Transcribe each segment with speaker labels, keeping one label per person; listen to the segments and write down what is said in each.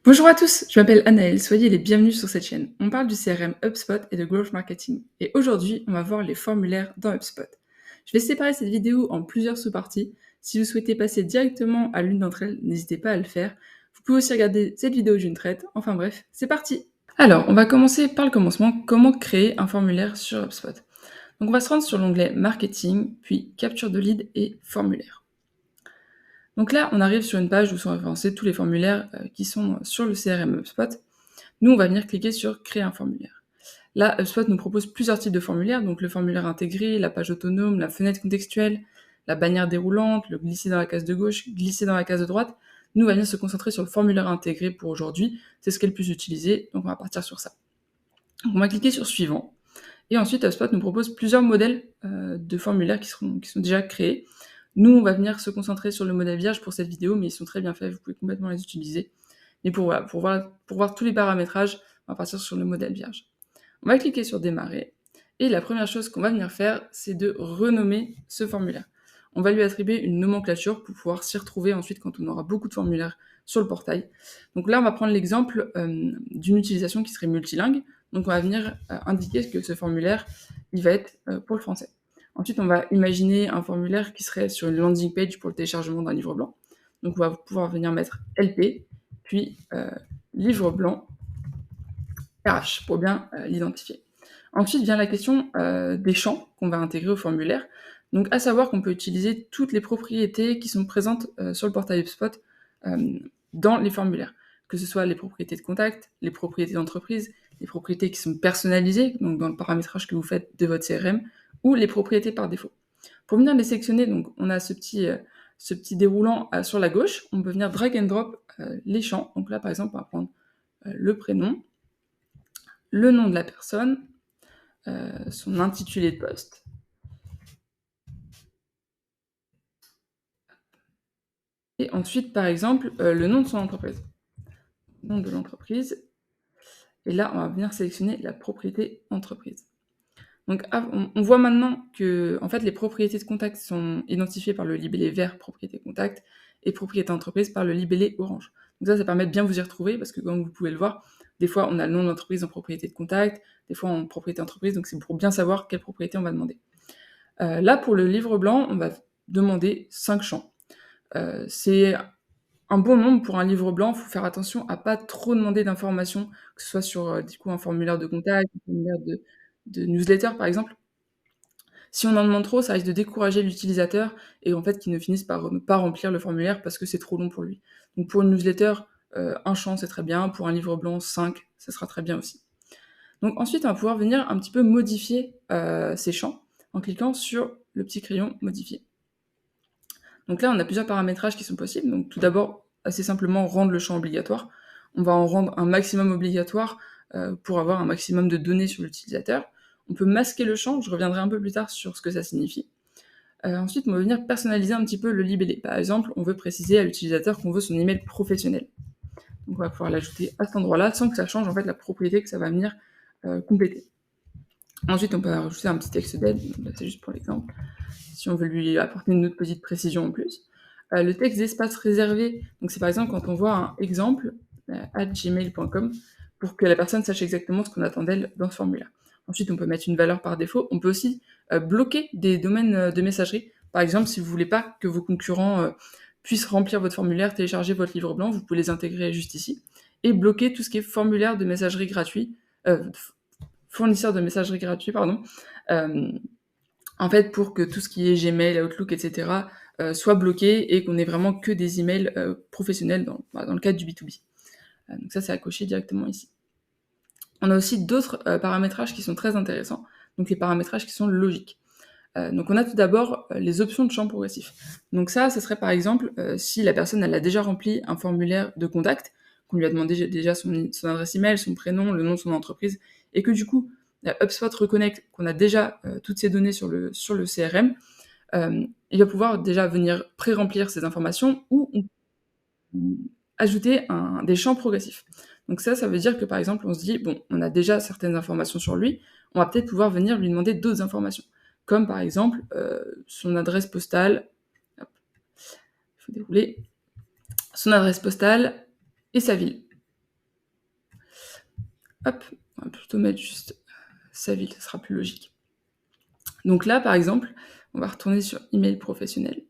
Speaker 1: Bonjour à tous, je m'appelle Anaëlle, soyez les bienvenus sur cette chaîne. On parle du CRM HubSpot et de Growth Marketing. Et aujourd'hui, on va voir les formulaires dans HubSpot. Je vais séparer cette vidéo en plusieurs sous-parties. Si vous souhaitez passer directement à l'une d'entre elles, n'hésitez pas à le faire. Vous pouvez aussi regarder cette vidéo d'une traite. Enfin bref, c'est parti. Alors, on va commencer par le commencement. Comment créer un formulaire sur HubSpot? Donc on va se rendre sur l'onglet Marketing, puis Capture de lead et Formulaire. Donc là, on arrive sur une page où sont référencés tous les formulaires qui sont sur le CRM HubSpot. Nous, on va venir cliquer sur Créer un formulaire. Là, HubSpot nous propose plusieurs types de formulaires, donc le formulaire intégré, la page autonome, la fenêtre contextuelle, la bannière déroulante, le glisser dans la case de gauche, glisser dans la case de droite. Nous, on va venir se concentrer sur le formulaire intégré pour aujourd'hui, c'est ce qui est le plus utilisé, donc on va partir sur ça. Donc on va cliquer sur Suivant, et ensuite HubSpot nous propose plusieurs modèles de formulaires qui sont déjà créés. Nous, on va venir se concentrer sur le modèle vierge pour cette vidéo, mais ils sont très bien faits, vous pouvez complètement les utiliser. Mais pour voir tous les paramétrages, on va partir sur le modèle vierge. On va cliquer sur Démarrer, et la première chose qu'on va venir faire, c'est de renommer ce formulaire. On va lui attribuer une nomenclature pour pouvoir s'y retrouver ensuite quand on aura beaucoup de formulaires sur le portail. Donc là, on va prendre l'exemple d'une utilisation qui serait multilingue. Donc on va venir indiquer que ce formulaire, il va être pour le français. Ensuite, on va imaginer un formulaire qui serait sur une landing page pour le téléchargement d'un livre blanc. Donc on va pouvoir venir mettre LP, puis livre blanc RH pour bien l'identifier. Ensuite vient la question des champs qu'on va intégrer au formulaire. Donc à savoir qu'on peut utiliser toutes les propriétés qui sont présentes sur le portail HubSpot dans les formulaires, que ce soit les propriétés de contact, les propriétés d'entreprise, les propriétés qui sont personnalisées, donc dans le paramétrage que vous faites de votre CRM, ou les propriétés par défaut. Pour venir les sélectionner, donc on a ce petit déroulant sur la gauche, on peut venir drag and drop les champs. Donc là par exemple on va prendre le prénom, le nom de la personne, son intitulé de poste. Et ensuite, par exemple, le nom de son entreprise. Nom de l'entreprise. Et là, on va venir sélectionner la propriété entreprise. Donc, on voit maintenant que en fait, les propriétés de contact sont identifiées par le libellé vert, propriété contact, et propriété entreprise par le libellé orange. Donc ça permet de bien vous y retrouver, parce que comme vous pouvez le voir, des fois, on a le nom de l'entreprise en propriété de contact, des fois en propriété entreprise, donc c'est pour bien savoir quelle propriété on va demander. Là, pour le livre blanc, on va demander 5 champs. C'est un bon nombre pour un livre blanc. Il faut faire attention à pas trop demander d'informations, que ce soit sur du coup un formulaire de contact, un formulaire de newsletter par exemple. Si on en demande trop, ça risque de décourager l'utilisateur et en fait qu'il ne finisse par ne pas remplir le formulaire parce que c'est trop long pour lui. Donc pour une newsletter, un champ c'est très bien, pour un livre blanc 5, ça sera très bien aussi. Donc ensuite on va pouvoir venir un petit peu modifier ces champs en cliquant sur le petit crayon modifier. Donc là, on a plusieurs paramétrages qui sont possibles. Donc tout d'abord, assez simplement, rendre le champ obligatoire. On va en rendre un maximum obligatoire pour avoir un maximum de données sur l'utilisateur. On peut masquer le champ, je reviendrai un peu plus tard sur ce que ça signifie. Ensuite, on va venir personnaliser un petit peu le libellé. Par exemple, on veut préciser à l'utilisateur qu'on veut son email professionnel. Donc on va pouvoir l'ajouter à cet endroit-là sans que ça change en fait la propriété que ça va venir compléter. Ensuite, on peut rajouter un petit texte d'aide, c'est juste pour l'exemple, si on veut lui apporter une autre petite précision en plus. Le texte d'espace réservé, donc c'est par exemple quand on voit un exemple @gmail.com pour que la personne sache exactement ce qu'on attend d'elle dans ce formulaire. Ensuite, on peut mettre une valeur par défaut. On peut aussi bloquer des domaines de messagerie. Par exemple, si vous voulez pas que vos concurrents puissent remplir votre formulaire, télécharger votre livre blanc, vous pouvez les intégrer juste ici et bloquer tout ce qui est formulaire de messagerie gratuit, fournisseur de messagerie gratuit, pardon, en fait, pour que tout ce qui est Gmail, Outlook, etc., soit bloqué et qu'on ait vraiment que des emails professionnels dans le cadre du B2B. Donc ça, c'est à cocher directement ici. On a aussi d'autres paramétrages qui sont très intéressants, donc les paramétrages qui sont logiques. Donc on a tout d'abord les options de champ progressif. Donc ça serait par exemple si la personne elle a déjà rempli un formulaire de contact, qu'on lui a demandé déjà son adresse email, son prénom, le nom de son entreprise, et que du coup HubSpot reconnaît qu'on a déjà toutes ces données sur le CRM, il va pouvoir déjà venir pré-remplir ces informations ou ajouter des champs progressifs. Donc ça veut dire que par exemple on se dit, bon, on a déjà certaines informations sur lui, on va peut-être pouvoir venir lui demander d'autres informations, comme par exemple son adresse postale, il faut dérouler, son adresse postale et sa ville. Hop, on va plutôt mettre juste sa ville, ça sera plus logique. Donc là, par exemple, on va retourner sur email professionnel.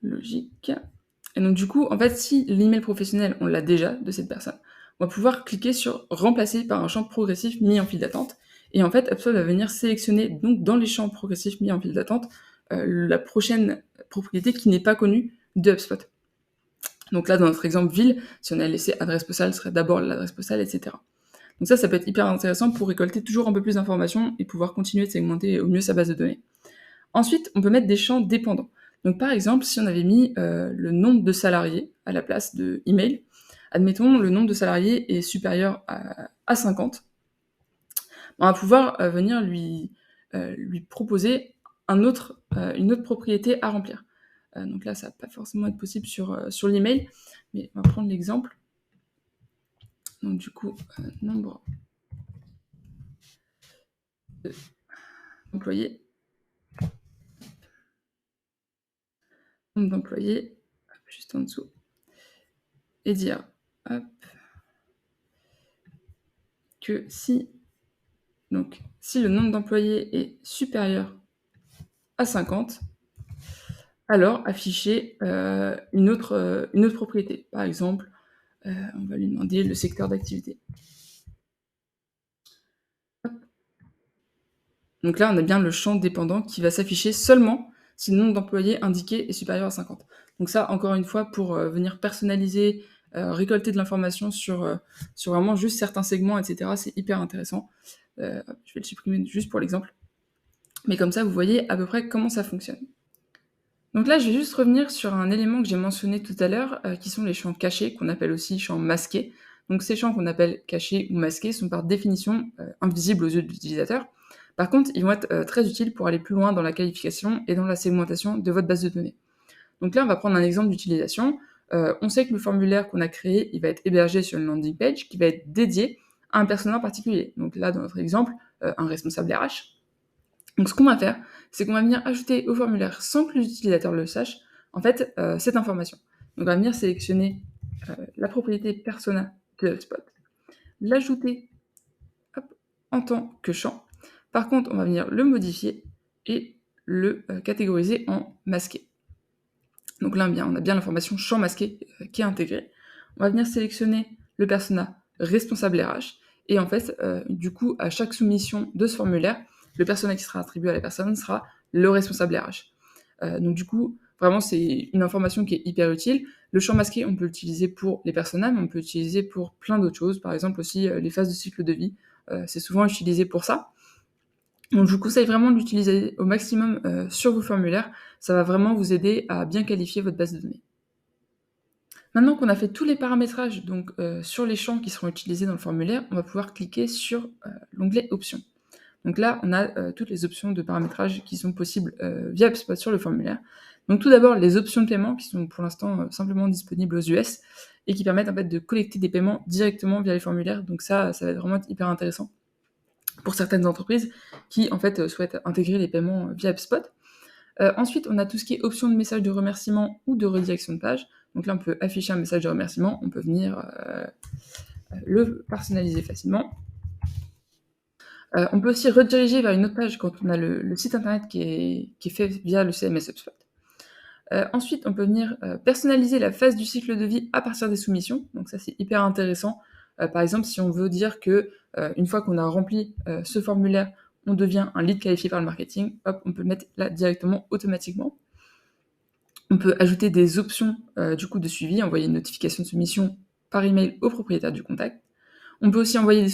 Speaker 1: Logique. Et donc du coup, en fait, si l'email professionnel, on l'a déjà de cette personne, on va pouvoir cliquer sur remplacer par un champ progressif mis en file d'attente. Et en fait, HubSpot va venir sélectionner donc dans les champs progressifs mis en file d'attente la prochaine propriété qui n'est pas connue de HubSpot. Donc là, dans notre exemple ville, si on a laissé adresse postale, ce serait d'abord l'adresse postale, etc. Donc ça peut être hyper intéressant pour récolter toujours un peu plus d'informations et pouvoir continuer de segmenter au mieux sa base de données. Ensuite, on peut mettre des champs dépendants. Donc par exemple, si on avait mis le nombre de salariés à la place de email, admettons le nombre de salariés est supérieur à 50, on va pouvoir venir lui proposer une autre propriété à remplir. Donc là, ça va pas forcément être possible sur l'email, mais on va prendre l'exemple. Donc du coup, nombre d'employés. Nombre d'employés, juste en dessous. Et dire hop, que si le nombre d'employés est supérieur à 50, alors afficher une autre propriété. Par exemple, on va lui demander le secteur d'activité. Donc là, on a bien le champ dépendant qui va s'afficher seulement si le nombre d'employés indiqué est supérieur à 50. Donc ça, encore une fois, pour venir personnaliser, récolter de l'information sur vraiment juste certains segments, etc., c'est hyper intéressant. Je vais le supprimer juste pour l'exemple. Mais comme ça, vous voyez à peu près comment ça fonctionne. Donc là, je vais juste revenir sur un élément que j'ai mentionné tout à l'heure, qui sont les champs cachés, qu'on appelle aussi champs masqués. Donc ces champs qu'on appelle cachés ou masqués sont par définition invisibles aux yeux de l'utilisateur. Par contre, ils vont être très utiles pour aller plus loin dans la qualification et dans la segmentation de votre base de données. Donc là, on va prendre un exemple d'utilisation. On sait que le formulaire qu'on a créé, il va être hébergé sur une landing page qui va être dédiée à un personnel particulier. Donc là, dans notre exemple, un responsable RH. Donc ce qu'on va faire, c'est qu'on va venir ajouter au formulaire, sans que l'utilisateur le sache, en fait, cette information. Donc on va venir sélectionner la propriété persona de HubSpot, l'ajouter en tant que champ. Par contre, on va venir le modifier et le catégoriser en masqué. Donc là, on a bien l'information champ masqué qui est intégrée. On va venir sélectionner le persona responsable RH. Et en fait, du coup, à chaque soumission de ce formulaire, le persona qui sera attribué à la personne sera le responsable RH. Donc du coup, vraiment, c'est une information qui est hyper utile. Le champ masqué, on peut l'utiliser pour les personas, mais on peut l'utiliser pour plein d'autres choses. Par exemple aussi les phases de cycle de vie. C'est souvent utilisé pour ça. Donc je vous conseille vraiment de l'utiliser au maximum sur vos formulaires. Ça va vraiment vous aider à bien qualifier votre base de données. Maintenant qu'on a fait tous les paramétrages donc, sur les champs qui seront utilisés dans le formulaire, on va pouvoir cliquer sur l'onglet Options. Donc là, on a toutes les options de paramétrage qui sont possibles via HubSpot sur le formulaire. Donc tout d'abord, les options de paiement qui sont pour l'instant simplement disponibles aux US et qui permettent en fait de collecter des paiements directement via les formulaires. Donc ça va être vraiment hyper intéressant pour certaines entreprises qui en fait souhaitent intégrer les paiements via HubSpot. Ensuite, on a tout ce qui est option de message de remerciement ou de redirection de page. Donc là, on peut afficher un message de remerciement, on peut venir le personnaliser facilement. On peut aussi rediriger vers une autre page quand on a le site internet qui est fait via le CMS HubSpot. Ensuite, on peut venir personnaliser la phase du cycle de vie à partir des soumissions. Donc ça, c'est hyper intéressant. Par exemple, si on veut dire que une fois qu'on a rempli ce formulaire, on devient un lead qualifié par le marketing, hop, on peut le mettre là directement, automatiquement. On peut ajouter des options du coup de suivi, envoyer une notification de soumission par email au propriétaire du contact. On peut aussi envoyer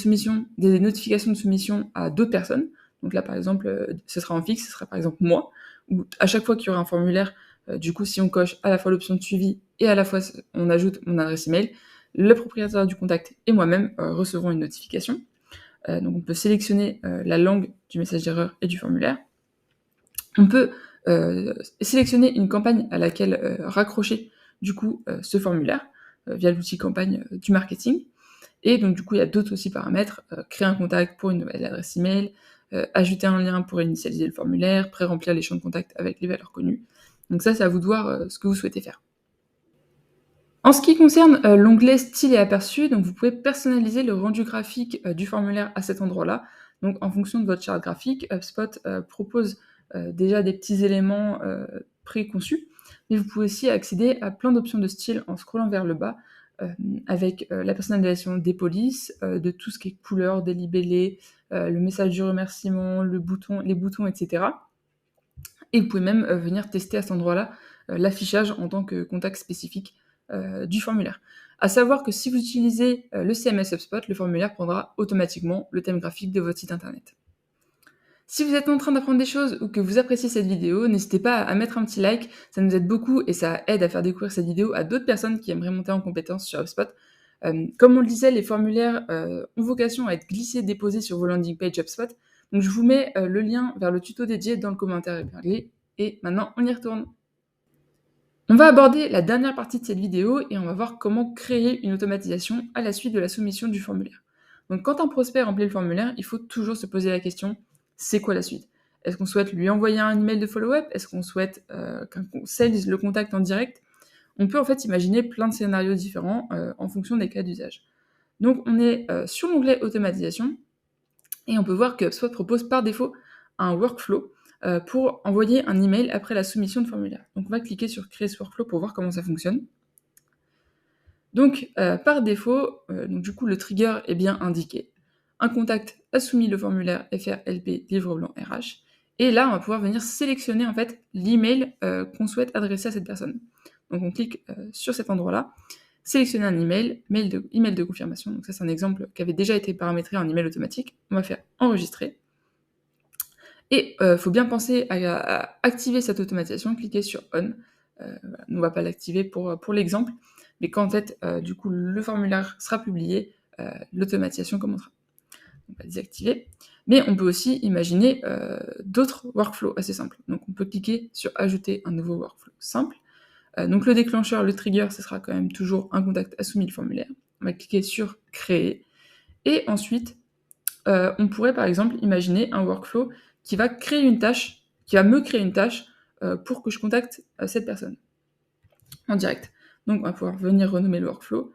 Speaker 1: des notifications de soumission à d'autres personnes. Donc là, par exemple, ce sera en fixe, ce sera par exemple moi, ou à chaque fois qu'il y aura un formulaire, du coup, si on coche à la fois l'option de suivi et à la fois on ajoute mon adresse email, le propriétaire du contact et moi-même recevrons une notification. Donc on peut sélectionner la langue du message d'erreur et du formulaire. On peut sélectionner une campagne à laquelle raccrocher du coup ce formulaire via l'outil campagne du marketing. Et donc du coup, il y a d'autres aussi paramètres, créer un contact pour une nouvelle adresse email, ajouter un lien pour initialiser le formulaire, pré-remplir les champs de contact avec les valeurs connues. Donc ça, c'est à vous de voir ce que vous souhaitez faire. En ce qui concerne, l'onglet style et aperçu, donc vous pouvez personnaliser le rendu graphique, du formulaire à cet endroit-là. Donc en fonction de votre charte graphique, HubSpot, propose, déjà des petits éléments, préconçus, mais vous pouvez aussi accéder à plein d'options de style en scrollant vers le bas, avec, la personnalisation des polices, de tout ce qui est couleurs, des libellés, le message du remerciement, les boutons et cetera. Et vous pouvez même venir tester à cet endroit-là l'affichage en tant que contact spécifique du formulaire. À savoir que si vous utilisez le CMS HubSpot, le formulaire prendra automatiquement le thème graphique de votre site internet. Si vous êtes en train d'apprendre des choses ou que vous appréciez cette vidéo, n'hésitez pas à mettre un petit like, ça nous aide beaucoup et ça aide à faire découvrir cette vidéo à d'autres personnes qui aimeraient monter en compétence sur HubSpot. Comme on le disait, les formulaires ont vocation à être glissés, déposés sur vos landing pages HubSpot. Donc je vous mets le lien vers le tuto dédié dans le commentaire épinglé. Et maintenant, on y retourne. On va aborder la dernière partie de cette vidéo et on va voir comment créer une automatisation à la suite de la soumission du formulaire. Donc quand un prospect remplit le formulaire, il faut toujours se poser la question, c'est quoi la suite? Est-ce qu'on souhaite lui envoyer un email de follow-up? Est-ce qu'on souhaite qu'un sales le contacte en direct? On peut en fait imaginer plein de scénarios différents en fonction des cas d'usage. Donc on est sur l'onglet automatisation et on peut voir que HubSpot propose par défaut un workflow pour envoyer un email après la soumission de formulaire. Donc on va cliquer sur créer ce workflow pour voir comment ça fonctionne. Donc par défaut, donc du coup le trigger est bien indiqué. Un contact a soumis le formulaire FRLP livre blanc RH. Et là, on va pouvoir venir sélectionner en fait l'email qu'on souhaite adresser à cette personne. Donc on clique sur cet endroit-là, sélectionner un email, email de confirmation. Donc ça c'est un exemple qui avait déjà été paramétré en email automatique. On va faire enregistrer. Et il faut bien penser à activer cette automatisation, cliquer sur On. Voilà, on ne va pas l'activer pour l'exemple, mais quand en fait, du coup, le formulaire sera publié, l'automatisation commencera. On va désactiver. Mais on peut aussi imaginer d'autres workflows assez simples. Donc on peut cliquer sur Ajouter un nouveau workflow simple. Donc le déclencheur, le trigger, ce sera quand même toujours un contact a soumis le formulaire. On va cliquer sur Créer. Et ensuite, on pourrait par exemple imaginer un workflow qui va créer une tâche, qui va me créer une tâche pour que je contacte cette personne en direct. Donc on va pouvoir venir renommer le workflow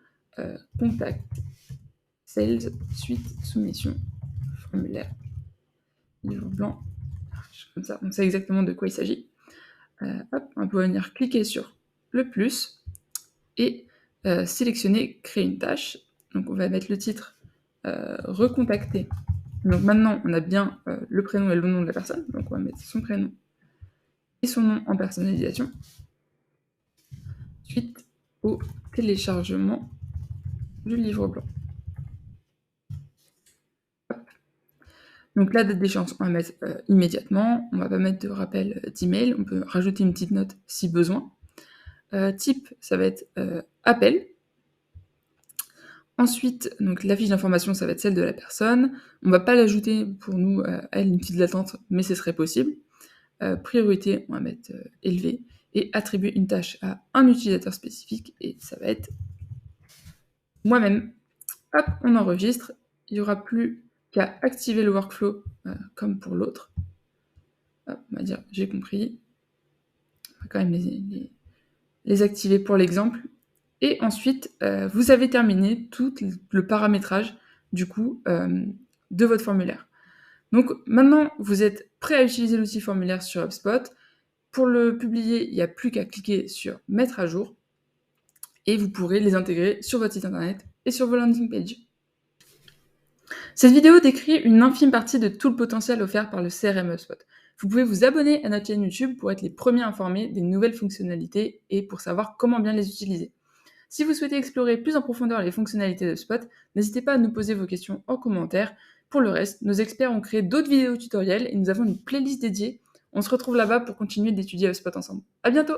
Speaker 1: contact sales suite soumission formulaire livre blanc, comme ça on sait exactement de quoi il s'agit. Hop, on peut venir cliquer sur le plus et sélectionner créer une tâche. Donc on va mettre le titre recontacter. Donc maintenant, on a bien le prénom et le nom de la personne. Donc on va mettre son prénom et son nom en personnalisation. Suite au téléchargement du livre blanc. Hop. Donc la date d'échéance, on va mettre immédiatement. On ne va pas mettre de rappel d'email. On peut rajouter une petite note si besoin. Type, ça va être appel. Ensuite, donc la fiche d'information, ça va être celle de la personne. On ne va pas l'ajouter pour nous, elle, une petite latente, mais ce serait possible. Priorité, on va mettre élevé. Et attribuer une tâche à un utilisateur spécifique, et ça va être moi-même. Hop, on enregistre. Il n'y aura plus qu'à activer le workflow comme pour l'autre. Hop, on va dire j'ai compris. On va quand même les activer pour l'exemple. Et ensuite, vous avez terminé tout le paramétrage du coup de votre formulaire. Donc maintenant, vous êtes prêt à utiliser l'outil formulaire sur HubSpot. Pour le publier, il n'y a plus qu'à cliquer sur Mettre à jour et vous pourrez les intégrer sur votre site internet et sur vos landing pages. Cette vidéo décrit une infime partie de tout le potentiel offert par le CRM HubSpot. Vous pouvez vous abonner à notre chaîne YouTube pour être les premiers informés des nouvelles fonctionnalités et pour savoir comment bien les utiliser. Si vous souhaitez explorer plus en profondeur les fonctionnalités d'HubSpot, n'hésitez pas à nous poser vos questions en commentaire. Pour le reste, nos experts ont créé d'autres vidéos tutoriels et nous avons une playlist dédiée. On se retrouve là-bas pour continuer d'étudier HubSpot ensemble. À bientôt!